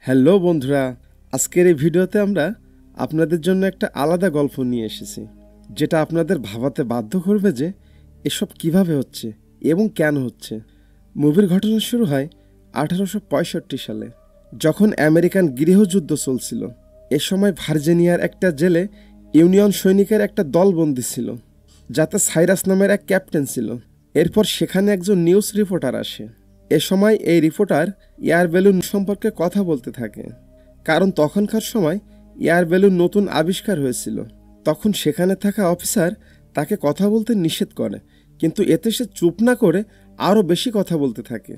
Hello বন্ধুরা, আজকের এই ভিডিওতে আমরা আপনাদের জন্য একটা আলাদা গল্প নিয়ে এসেছি, যেটা আপনাদের ভাবাতে বাধ্য করবে যে এসব কিভাবে হচ্ছে এবং কেন হচ্ছে। মুভির ঘটনা শুরু হয় 1865 সালে, যখন আমেরিকান গৃহযুদ্ধ চলছিল। এ সময় ভার্জিনিয়ার একটা জেলে ইউনিয়ন সৈনিকের একটা দল বন্দী ছিল, যাতে সাইরাস নামের এক ক্যাপ্টেন ছিল। এরপর সেখানে একজন নিউজ রিপোর্টার আসে। এ সময় এই রিপোর্টার এয়ার বেলুন সম্পর্কে কথা বলতে থাকে, কারণ তখনকার সময় এয়ার বেলুন নতুন আবিষ্কার হয়েছিল। তখন সেখানে থাকা অফিসার তাকে কথা বলতে নিষেধ করে, কিন্তু এতে সে চুপ না করে আরও বেশি কথা বলতে থাকে।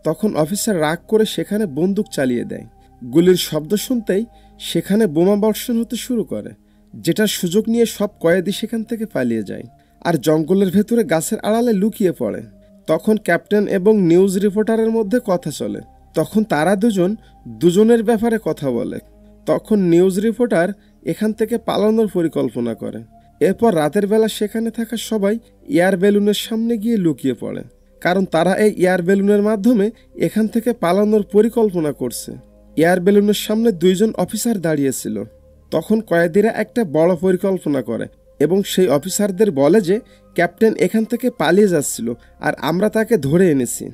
তখন অফিসার রাগ করে সেখানে বন্দুক চালিয়ে দেয়। গুলির শব্দ শুনতেই সেখানে বোমা বর্ষণ হতে শুরু করে, যেটার সুযোগ নিয়ে সব কয়েদি সেখান থেকে পালিয়ে যায় আর জঙ্গলের ভেতরে গাছের আড়ালে লুকিয়ে পড়ে। তখন ক্যাপ্টেন এবং নিউজ রিপোর্টারের মধ্যে কথা চলে। তখন তারা দুজনের ব্যাপারে কথা বলে। তখন নিউজ রিপোর্টার এখান থেকে পালানোর পরিকল্পনা করে। এরপর রাতের বেলা সেখানে থাকা সবাই এয়ার বেলুনের সামনে গিয়ে লুকিয়ে পড়ে, কারণ তারা এই এয়ার বেলুনের মাধ্যমে এখান থেকে পালানোর পরিকল্পনা করছে। এয়ার বেলুনের সামনে দুইজন অফিসার দাঁড়িয়েছিল। তখন কয়েদিরা একটা বড় পরিকল্পনা করে এবং সেই অফিসারদের বলে যে ক্যাপ্টেন এখান থেকে পালিয়ে যাচ্ছিল আর আমরা তাকে ধরে এনেছি।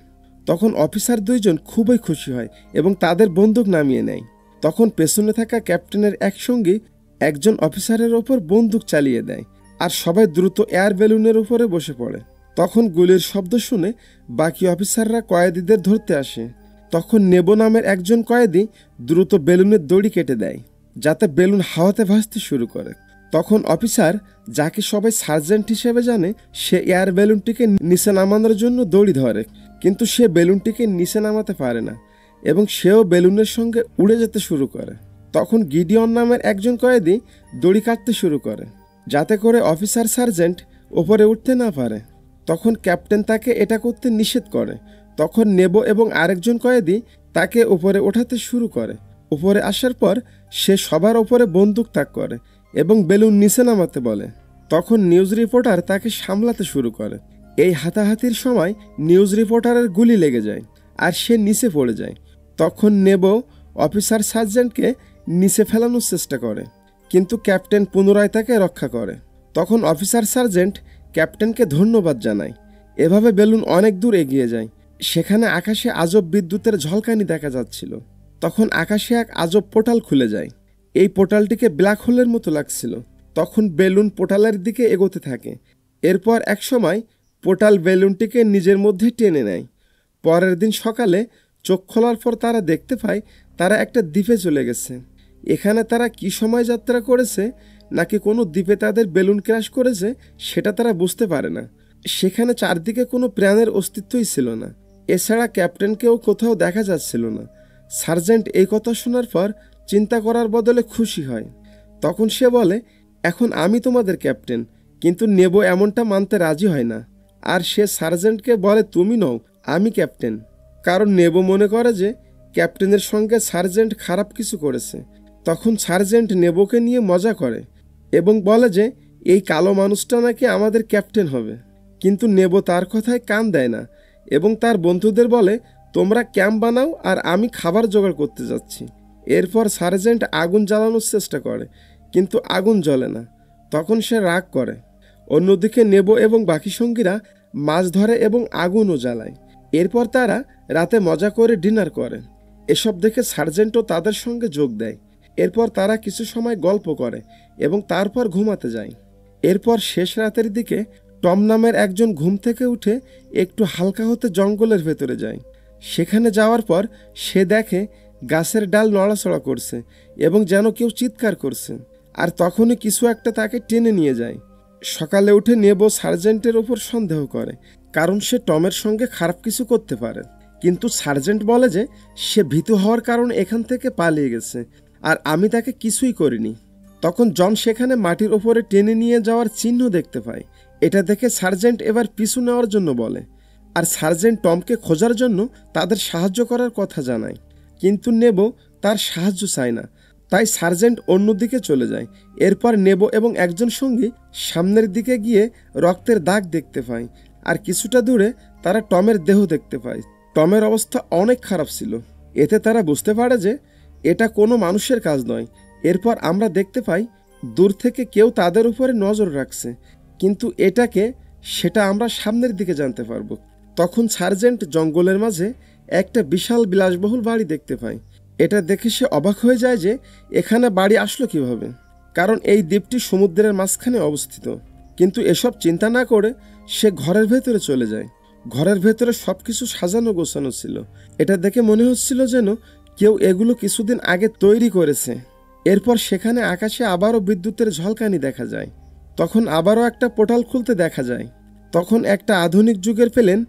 তখন অফিসার দুইজন খুবই খুশি হয় এবং তাদের বন্দুক নামিয়ে নেয়। তখন পেছনে থাকা ক্যাপ্টেনের এক সঙ্গী একজন অফিসারের ওপর বন্দুক চালিয়ে দেয় আর সবাই দ্রুত এয়ার বেলুনের উপরে বসে পড়ে। তখন গুলির শব্দ শুনে বাকি অফিসাররা কয়েদিদের ধরতে আসে। তখন নেবো নামের একজন কয়েদি দ্রুত বেলুনের দড়ি কেটে দেয়, যাতে বেলুন হাওয়াতে ভাসতে শুরু করে। তখন অফিসার, যাকে সবাই সার্জেন্ট হিসেবে জানে, সে এয়ার বেলুনটিকে নিচে নামানোর জন্য দড়ি ধরে, কিন্তু সে বেলুনটিকে নিচে নামাতে পারে না এবং সেও বেলুনের সঙ্গে উড়ে যেতে শুরু করে। তখন গিডিয়ন নামের একজন কয়েদি দড়ি কাটতে শুরু করে, যাতে করে অফিসার সার্জেন্ট ওপরে উঠতে না পারে। তখন ক্যাপ্টেন তাকে এটা করতে নিষেধ করে। তখন নেবো এবং আরেকজন কয়েদি তাকে উপরে ওঠাতে শুরু করে। উপরে আসার পর সে সবার ওপরে বন্দুক তাক করে এবং বেলুন নিচে নামাতে বলে। তখন নিউজ রিপোর্টার তাকে সামলাতে শুরু করে। এই হাতাহাতির সময় নিউজ রিপোর্টারের গুলি লেগে যায় আর সে নিচে পড়ে যায়। তখন নেবো অফিসার সার্জেন্টকে নিচে ফেলানোর চেষ্টা করে, কিন্তু ক্যাপ্টেন পুনরায় তাকে রক্ষা করে। তখন অফিসার সার্জেন্ট ক্যাপ্টেনকে ধন্যবাদ জানায়। এভাবে বেলুন অনেক দূর এগিয়ে যায়। সেখানে আকাশে আজব বিদ্যুতের ঝলকানি দেখা যাচ্ছিল। তখন আকাশে এক আজব পোর্টাল খুলে যায়। এই পোর্টালটিকে ব্ল্যাক হোলের মতো লাগছিল। তখন বেলুন পোর্টালের দিকে এগোতে থাকে। এরপর এক সময় পোর্টাল বেলুনটিকে নিজের মধ্যে টেনে নেয়। পরের দিন সকালে চোখ খোলার পর তারা দেখতে পায় তারা একটা দ্বীপে চলে গেছে। এখানে তারা কি সময় যাত্রা করেছে নাকি কোনো দ্বীপে তাদের বেলুন ক্র্যাশ করেছে সেটা তারা বুঝতে পারে না। সেখানে চারদিকে কোনো প্রাণের অস্তিত্বই ছিল না। এছাড়া ক্যাপ্টেনকেও কোথাও দেখা যাচ্ছিল না। সার্জেন্ট এই কথা শোনার পর চিন্তা করার বদলে খুশি হয়। তখন সে বলে, এখন আমি তোমাদের ক্যাপ্টেন। কিন্তু নেবো এমনটা মানতে রাজি হয় না, আর সে সার্জেন্টকে বলে, তুমি নও, আমি ক্যাপ্টেন। কারণ নেবো মনে করে যে ক্যাপ্টেনের সঙ্গে সার্জেন্ট খারাপ কিছু করেছে। তখন সার্জেন্ট নেবোকে নিয়ে মজা করে এবং বলে যে এই কালো মানুষটা নাকি আমাদের ক্যাপ্টেন হবে। কিন্তু নেবো তার কথায় কান দেয় না এবং তার বন্ধুদের বলে, তোমরা ক্যাম্প বানাও আর আমি খাবার জোগাড় করতে যাচ্ছি। এরপর সার্জেন্ট আগুন জ্বালানোর চেষ্টা করে, কিন্তু আগুন জ্বলে না। তখন সে রাগ করে। অন্যদিকে নেবো এবং বাকি সঙ্গীরা মাছ ধরে এবং আগুনও জ্বালায়। এরপর তারা রাতে মজা করে ডিনার করে। এসব দেখে সার্জেন্টও তাদের সঙ্গে যোগ দেয়। এরপর তারা কিছু সময় গল্প করে এবং তারপর ঘুমাতে যায়। এরপর শেষ রাতের দিকে টম নামের একজন ঘুম থেকে উঠে একটু হালকা হতে জঙ্গলের ভেতরে যায়। সেখানে যাওয়ার পর সে দেখে গাছের ডাল নড়াচড়া করছে এবং যেন কেউ চিৎকার করছে, আর তখনই কিছু একটা তাকে টেনে নিয়ে যায়। সকালে উঠে নেবো সার্জেন্টের ওপর সন্দেহ করে, কারণ সে টমের সঙ্গে খারাপ কিছু করতে পারে। কিন্তু সার্জেন্ট বলে যে সে ভীতু হওয়ার কারণে এখান থেকে পালিয়ে গেছে আর আমি তাকে কিছুই করিনি। তখন জন সেখানে মাটির ওপরে টেনে নিয়ে যাওয়ার চিহ্ন দেখতে পায়। এটা দেখে সার্জেন্ট এবার পিছু নেওয়ার জন্য বলে, আর সার্জেন্ট টমকে খোঁজার জন্য তাদের সাহায্য করার কথা জানায়। কিন্তু নেবো তার সাহায্য চায় না, তাই সার্জেন্ট অন্যদিকে চলে যায়। এরপর নেবো এবং একজন সঙ্গী সামনের দিকে গিয়ে রক্তের দাগ দেখতে পায়, আর কিছুটা দূরে তারা টমের দেহ দেখতে পায়। টমের অবস্থা অনেক খারাপ ছিল। এতে তারা বুঝতে পারে যে এটা কোনো মানুষের কাজ নয়। এরপর আমরা দেখতে পাই দূর থেকে কেউ তাদের উপরে নজর রাখছে, কিন্তু এটাকে সেটা আমরা সামনের দিকে জানতে পারবো। তখন সার্জেন্ট জঙ্গলের মাঝে একটা বিশাল বিলাসবহুল বাড়ি দেখতে পায়। এটা দেখে সে অবাক হয়ে যায় যে এখানে বাড়ি আসলো কিভাবে, কারণ এই দ্বীপটি সমুদ্রের মাঝখানে অবস্থিত। কিন্তু এসব চিন্তা না করে সে ঘরের ভেতরে চলে যায়। ঘরের ভেতরে সবকিছু সাজানো গোছানো ছিল। এটা দেখে মনে হচ্ছিল যেন কেউ এগুলো কিছুদিন আগে তৈরি করেছে। এরপর সেখানে আকাশে আবারও বিদ্যুতের ঝলকানি দেখা যায়। তখন আবারও একটা পোর্টাল খুলতে দেখা যায়। তখন একটা আধুনিক যুগের প্লেন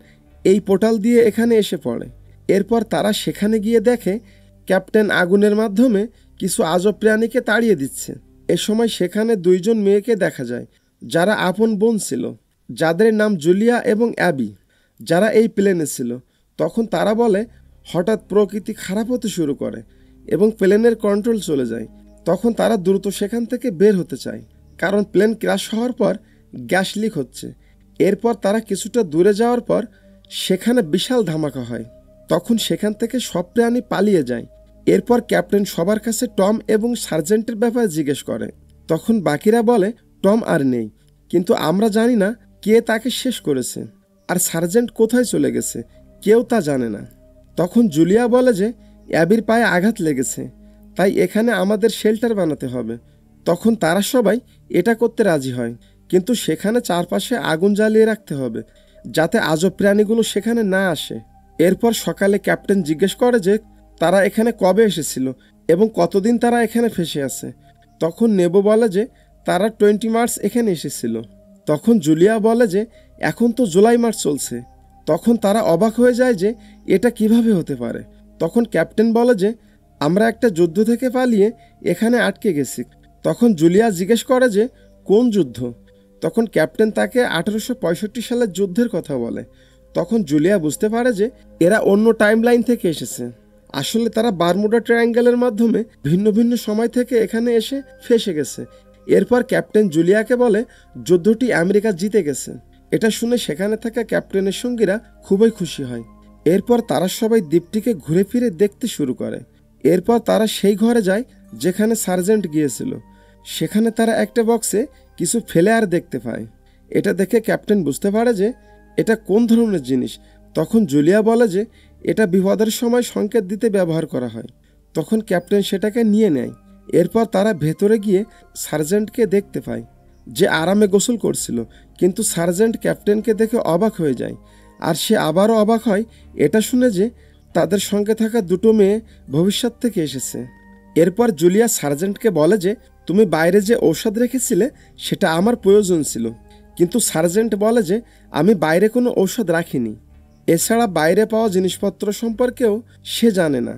এই পোর্টাল দিয়ে এখানে এসে পড়ে। এরপর তারা সেখানে গিয়ে দেখে ক্যাপ্টেন আগুনের মাধ্যমে কিছু আজব প্রাণীকে তাড়িয়ে দিচ্ছে। এ সময় সেখানে দুইজন মেয়েকে দেখা যায় যারা আপন বোন ছিল, যাদের নাম জুলিয়া এবং অ্যাবি, যারা এই প্লেনে ছিল। তখন তারা বলে হঠাৎ প্রকৃতি খারাপ হতে শুরু করে এবং প্লেনের কন্ট্রোল চলে যায়। তখন তারা দ্রুত সেখান থেকে বের হতে চায়, কারণ প্লেন ক্র্যাশ হওয়ার পর গ্যাস লিক হচ্ছে। এরপর তারা কিছুটা দূরে যাওয়ার পর সেখানে বিশাল ধামাকা হয়। তখন সেখান থেকে সব প্রাণী পালিয়ে যায়। এরপর ক্যাপ্টেন সবার কাছে টম এবং সার্জেন্টের ব্যাপারে জিজ্ঞেস করে। তখন বাকিরা বলে টম আর নেই, কিন্তু আমরা জানি না কে তাকে শেষ করেছে, আর সার্জেন্ট কোথায় চলে গেছে কেউ তা জানে না। তখন জুলিয়া বলে যে অ্যাবির পায়ে আঘাত লেগেছে, তাই এখানে আমাদের শেল্টার বানাতে হবে। তখন তারা সবাই এটা করতে রাজি হয়, কিন্তু সেখানে চারপাশে আগুন জ্বালিয়ে রাখতে হবে যাতে আজব প্রাণীগুলো সেখানে না আসে। এরপর সকালে ক্যাপ্টেন জিজ্ঞেস করে যে তারা এখানে কবে এসেছিল এবং কতদিন তারা এখানে ফেসে আছে। তখন নেবো বলে যে তারা 20 মার্চ এখানে এসেছিল। তখন জুলিয়া বলে যে এখন তো জুলাই মাস চলছে। তখন তারা অবাক হয়ে যায় যে এটা কিভাবে হতে পারে। তখন ক্যাপ্টেন বলে যে আমরা একটা যুদ্ধ থেকে পালিয়ে এখানে আটকে গেছি। তখন জুলিয়া জিজ্ঞেস করে যে কোন যুদ্ধ। তখন ক্যাপ্টেন তাকে 1865 সালের যুদ্ধের কথা বলে। তখন জুলিয়া বুঝতে পারে যে এরা অন্য টাইম লাইন থেকে এসেছে। আসলে তারা বারমুডা ট্রায়াঙ্গেলের মাধ্যমে ভিন্ন ভিন্ন সময় থেকে এখানে এসে ফেসে গেছে। এরপর ক্যাপ্টেন জুলিয়াকে বলে যুদ্ধটি আমেরিকা জিতে গেছে। এটা শুনে সেখানে থাকা ক্যাপ্টেনের সঙ্গীরা খুবই খুশি হয়। এরপর তারা সবাই দ্বীপটিকে ঘুরে ফিরে দেখতে শুরু করে। এরপর তারা সেই ঘরে যায় যেখানে সার্জেন্ট গিয়েছিল। সেখানে তারা একটা বক্সে কিছু ফেলে আর দেখতে পায়। এটা দেখে ক্যাপ্টেন বুঝতে পারে যে এটা কোন ধরনের জিনিস। তখন জুলিয়া বলে যে এটা বিপদের সময় সংকেত দিতে ব্যবহার করা হয়। তখন ক্যাপ্টেন সেটাকে নিয়ে নেয়। এরপর তারা ভেতরে গিয়ে সার্জেন্টকে দেখতে পায় যে আরামে গোসল করছিল, কিন্তু সার্জেন্ট ক্যাপ্টেনকে দেখে অবাক হয়ে যায়। আর সে আবারও অবাক হয় এটা শুনে যে তাদের সঙ্গে থাকা দুটো মেয়ে ভবিষ্যৎ থেকে এসেছে। এরপর জুলিয়া সার্জেন্টকে বলে যে তুমি বাইরে যে ঔষধ রেখেছিলে সেটা আমার প্রয়োজন ছিল, কিন্তু সার্জেন্ট বলে যে আমি বাইরে কোনো ঔষধ রাখিনি। এছাড়া বাইরে পাওয়া জিনিসপত্র সম্পর্কেও সে জানে না।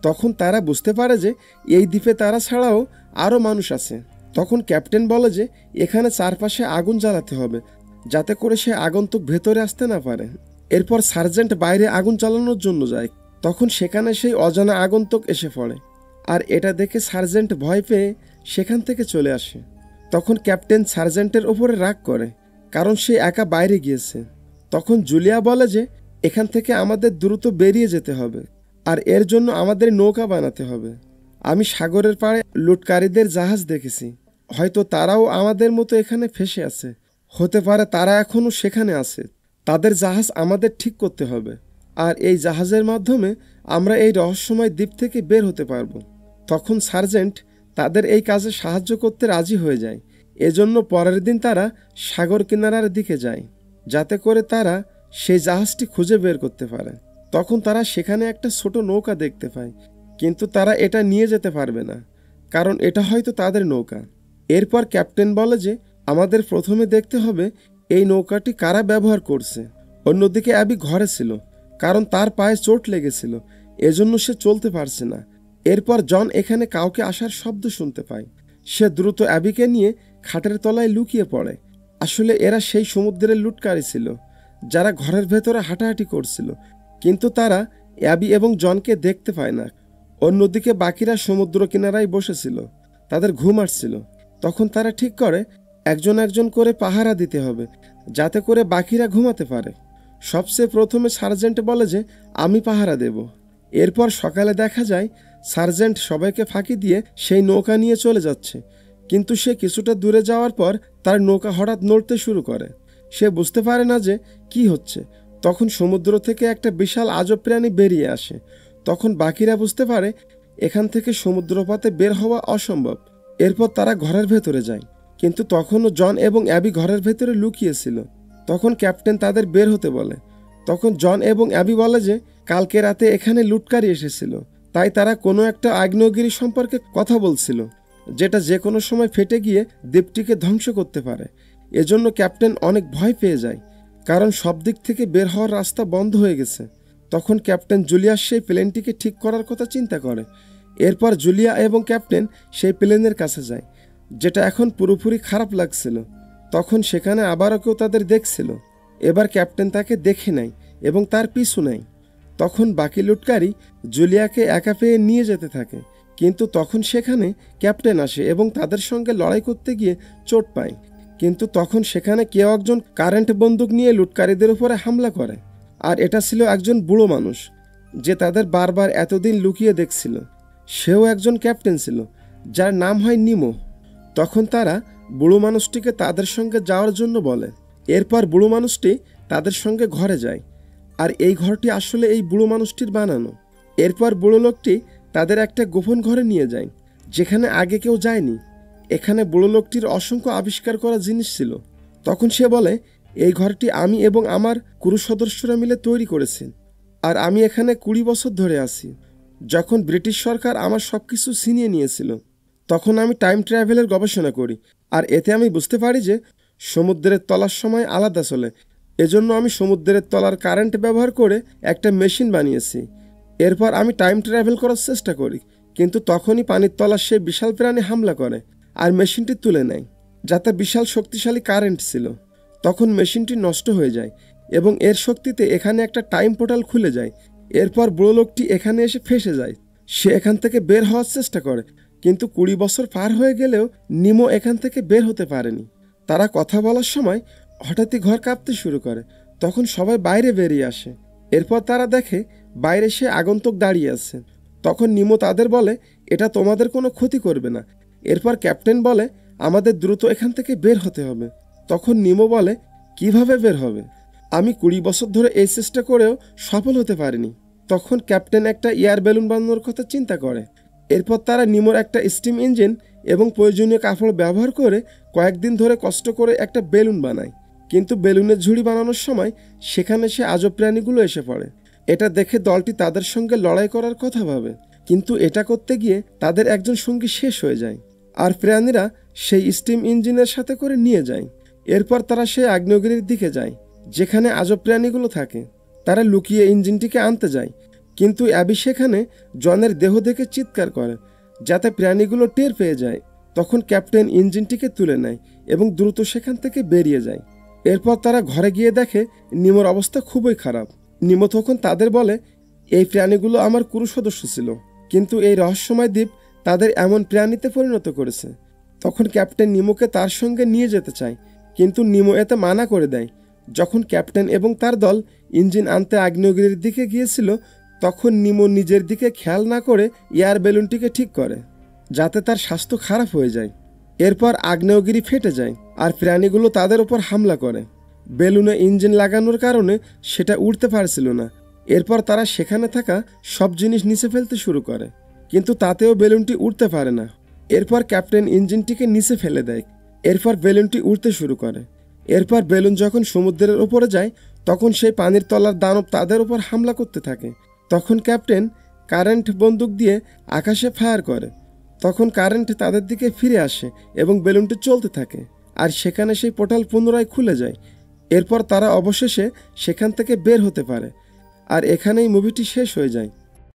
তখন তারা বুঝতে পারে যে এই দ্বীপে তারা ছাড়াও আরও মানুষ আছে। তখন ক্যাপ্টেন বলে যে এখানে চারপাশে আগুন জ্বালাতে হবে যাতে করে সে আগন্তুক ভেতরে আসতে না পারে। এরপর সার্জেন্ট বাইরে আগুন জ্বালানোর জন্য যায়। তখন সেখানে সেই অজানা আগন্তুক এসে পড়ে, আর এটা দেখে সার্জেন্ট ভয় পেয়ে সেখান থেকে চলে আসে। তখন ক্যাপ্টেন সার্জেন্টের ওপরে রাগ করে, কারণ সে একা বাইরে গিয়েছে। তখন জুলিয়া বলে যে এখান থেকে আমাদের দ্রুত বেরিয়ে যেতে হবে, আর এর জন্য আমাদের নৌকা বানাতে হবে। আমি সাগরের পাড়ে লুটকারীদের জাহাজ দেখেছি, হয়তো তারাও আমাদের মতো এখানে ফেসে আছে। হতে পারে তারা এখনও সেখানে আছে। তাদের জাহাজ আমাদের ঠিক করতে হবে, আর এই জাহাজের মাধ্যমে আমরা এই রহস্যময় দ্বীপ থেকে বের হতে পারবো। তখন সার্জেন্ট তাদের এই কাজে সাহায্য করতে রাজি হয়ে যায়। এজন্য পরের দিন তারা সাগর কিনারার দিকে যায় যাতে করে তারা সেই জাহাজটি খুঁজে বের করতে পারে। তখন তারা সেখানে একটা ছোট নৌকা দেখতে পায়, কিন্তু তারা এটা নিয়ে যেতে পারবে না, কারণ এটা হয়তো তাদের নৌকা। এরপর ক্যাপ্টেন বলে যে আমাদের প্রথমে দেখতে হবে এই নৌকাটি কারা ব্যবহার করছে। অন্যদিকে অ্যাবি ঘরে ছিল, কারণ তার পায়ে চোট লেগেছিল, এজন্য সে চলতে পারছে না। এরপর জন এখানে কাউকে আসার শব্দ শুনতে পায়। সে দ্রুত অ্যাবিকে নিয়ে খাটের তলায় লুকিয়ে পড়ে। আসলে এরা সেই সমুদ্রের লুটকারী ছিল যারা ঘরের ভেতরে হাঁটাহাঁটি করছিল, কিন্তু তারা অ্যাবি এবং জনকে দেখতে পায় না। অন্যদিকে বাকিরা সমুদ্র কিনারায় বসেছিল, তাদের ঘুম আসছিল। তখন তারা ঠিক করে একজন একজন করে পাহারা দিতে হবে যাতে করে বাকিরা ঘুমাতে পারে। সবচেয়ে প্রথমে সার্জেন্ট বলে যে আমি পাহারা দেব। এরপর সকালে দেখা যায় সার্জেন্ট সবাইকে ফাঁকি দিয়ে সেই নৌকা নিয়ে চলে যাচ্ছে, কিন্তু সে কিছুটা দূরে যাওয়ার পর তার নৌকা হঠাৎ নড়তে শুরু করে। সে বুঝতে পারে না যে কি হচ্ছে। তখন সমুদ্র থেকে একটা বিশাল আজব প্রাণী বেরিয়ে আসে। তখন বাকিরা বুঝতে পারে এখান থেকে সমুদ্রপথে বের হওয়া অসম্ভব। এরপর তারা ঘরের ভেতরে যায়, কিন্তু তখনও জন এবং অ্যাবি ঘরের ভেতরে লুকিয়েছিল। তখন ক্যাপ্টেন তাদের বের হতে বলে। তখন জন এবং অ্যাবি বলে যে কালকে রাতে এখানে লুটকারী এসেছিল, তাই তারা কোনো একটা আগ্নেয়গিরি সম্পর্কে কথা বলছিল, যেটা যে কোনো সময় ফেটে গিয়ে দ্বীপটিকে ধ্বংস করতে পারে। এজন্য ক্যাপ্টেন অনেক ভয় পেয়ে যায়, কারণ সব দিক থেকে বের হওয়ার রাস্তা বন্ধ হয়ে গেছে। তখন ক্যাপ্টেন জুলিয়াস সেই প্লেনটিকে ঠিক করার কথা চিন্তা করে। এরপর জুলিয়া এবং ক্যাপ্টেন সেই প্লেনের কাছে যায়, যেটা এখন পুরোপুরি খারাপ লাগছিল। তখন সেখানে আবারও কেউ তাদের দেখছিল। এবার ক্যাপ্টেন তাকে দেখে নেয় এবং তার পিছু নেয়। তখন বাকি লুটকারী জুলিয়াকে একা পেয়ে নিয়ে যেতে থাকে, কিন্তু তখন সেখানে ক্যাপ্টেন আসে এবং তাদের সঙ্গে লড়াই করতে গিয়ে চোট পায়। কিন্তু তখন সেখানে কেউ একজন কারেন্ট বন্দুক নিয়ে লুটকারীদের উপরে হামলা করে, আর এটা ছিল একজন বুড়ো মানুষ, যে তাদের বারবার এতদিন লুকিয়ে দেখছিল। সেও একজন ক্যাপ্টেন ছিল, যার নাম হয় নিমো। তখন তারা বুড়ো মানুষটিকে তাদের সঙ্গে যাওয়ার জন্য বলে। এরপর বুড়ো মানুষটি তাদের সঙ্গে ঘরে যায়, আর এই ঘরটি আসলে এই বুড়ো মানুষটির বানানো। এরপর বুড়ো লোকটি তাদের একটা গোপন ঘরে নিয়ে যায়, যেখানে আগে কেউ যায়নি। এখানে বুড়ো লোকটির অসংখ্য আবিষ্কার করা জিনিস ছিল। তখন সে বলে, এই ঘরটি আমি এবং আমার ক্রু সদস্যরা মিলে তৈরি করেছি, আর আমি এখানে 20 বছর ধরে আছি। যখন ব্রিটিশ সরকার আমার সব কিছু ছিনিয়ে নিয়েছিল, তখন আমি টাইম ট্রাভেলের গবেষণা করি, আর এতে আমি বুঝতে পারি যে সমুদ্রের তলার সময় আলাদা চলে। এজন্য আমি সমুদ্রের তলার কারেন্ট ব্যবহার করে একটা মেশিন বানিয়েছি। এরপর আমি টাইম ট্রাভেল করার চেষ্টা করি, কিন্তু তখনই পানির তলার সেই বিশাল প্রাণী হামলা করে আর মেশিনটি তুলে নেয়, যাতে বিশাল শক্তিশালী কারেন্ট ছিল। তখন মেশিনটি নষ্ট হয়ে যায় এবং এর শক্তিতে এখানে একটা টাইম পোর্টাল খুলে যায়। এরপর বুড়ো লোকটি এখানে এসে ফেঁসে যায়। সে এখান থেকে বের হওয়ার চেষ্টা করে, কিন্তু 20 বছর পার হয়ে গেলেও নিমো এখান থেকে বের হতে পারেনি। তারা কথা বলার সময় হঠাৎই ঘর কাঁপতে শুরু করে। তখন সবাই বাইরে বেরিয়ে আসে। এরপর তারা দেখে বাইরে সে আগন্তুক দাঁড়িয়ে আছে। তখন নিমো তাদের বলে, এটা তোমাদের কোনো ক্ষতি করবে না। এরপর ক্যাপ্টেন বলে, আমাদের দ্রুত এখান থেকে বের হতে হবে। তখন নিমো বলে, কিভাবে বের হবে? আমি 20 বছর ধরে এই চেষ্টা করেও সফল হতে পারিনি। তখন ক্যাপ্টেন একটা এয়ার বেলুন বানানোর কথা চিন্তা করে। এরপর তারা নিমোর একটা স্টিম ইঞ্জিন এবং প্রয়োজনীয় কাপড় ব্যবহার করে কয়েকদিন ধরে কষ্ট করে একটা বেলুন বানায়। কিন্তু বেলুনের ঝুড়ি বানানোর সময় সেখানে সে আজব প্রাণীগুলো এসে পড়ে। এটা দেখে দলটি তাদের সঙ্গে লড়াই করার কথা ভাবে, কিন্তু এটা করতে গিয়ে তাদের একজন সঙ্গী শেষ হয়ে যায়, আর প্রাণীরা সেই স্টিম ইঞ্জিনের সাথে করে নিয়ে যায়। এরপর তারা সেই আগ্নেয়গিরির দিকে যায়, যেখানে আজব প্রাণীগুলো থাকে। তারা লুকিয়ে ইঞ্জিনটিকে আনতে যায়, কিন্তু অ্যাবি সেখানে জনের দেহ দেখে চিৎকার করে, যাতে প্রাণীগুলো টের পেয়ে যায়। তখন ক্যাপ্টেন ইঞ্জিনটিকে তুলে নেয় এবং দ্রুত সেখান থেকে বেরিয়ে যায়। এরপর তারা ঘরে গিয়ে দেখে নিমোর অবস্থা খুবই খারাপ। নিমো তখন তাদের বলে, এই প্রাণীগুলো আমার ক্রু সদস্য ছিল, কিন্তু এই রহস্যময় দ্বীপ তাদের এমন প্রাণীতে পরিণত করেছে। তখন ক্যাপ্টেন নিমোকে তার সঙ্গে নিয়ে যেতে চায়, কিন্তু নিমো এতে মানা করে দেয়। যখন ক্যাপ্টেন এবং তার দল ইঞ্জিন আনতে আগ্নেয়গিরির দিকে গিয়েছিল, তখন নিমো নিজের দিকে খেয়াল না করে এয়ার বেলুনটিকে ঠিক করে, যাতে তার স্বাস্থ্য খারাপ হয়ে যায়। এরপর আগ্নেয়গিরি ফেটে যায় আর প্রাণীগুলো তাদের ওপর হামলা করে। বেলুনে ইঞ্জিন লাগানোর কারণে সেটা উড়তে পারছিল না। এরপর তারা সেখানে থাকা সব জিনিস নিচে ফেলতে শুরু করে, কিন্তু তাতেও বেলুনটি উড়তে পারে না। এরপর ক্যাপ্টেন ইঞ্জিনটিকে নিচে ফেলে দেয়। এরপর বেলুনটি উড়তে শুরু করে। এরপর বেলুন যখন সমুদ্রের ওপরে যায়, তখন সেই পানির তলার দানব তাদের ওপর হামলা করতে থাকে। তখন ক্যাপ্টেন কারেন্ট বন্দুক দিয়ে আকাশে ফায়ার করে। তখন কারেন্ট তাদের দিকে ফিরে আসে এবং বেলুনটি চলতে থাকে, আর সেখানে সেই পোর্টাল পুনরায় খুলে যায়। এরপর তারা অবশেষে সেখান থেকে বের হতে পারে, আর এখানেই মুভিটি শেষ হয়ে যায়।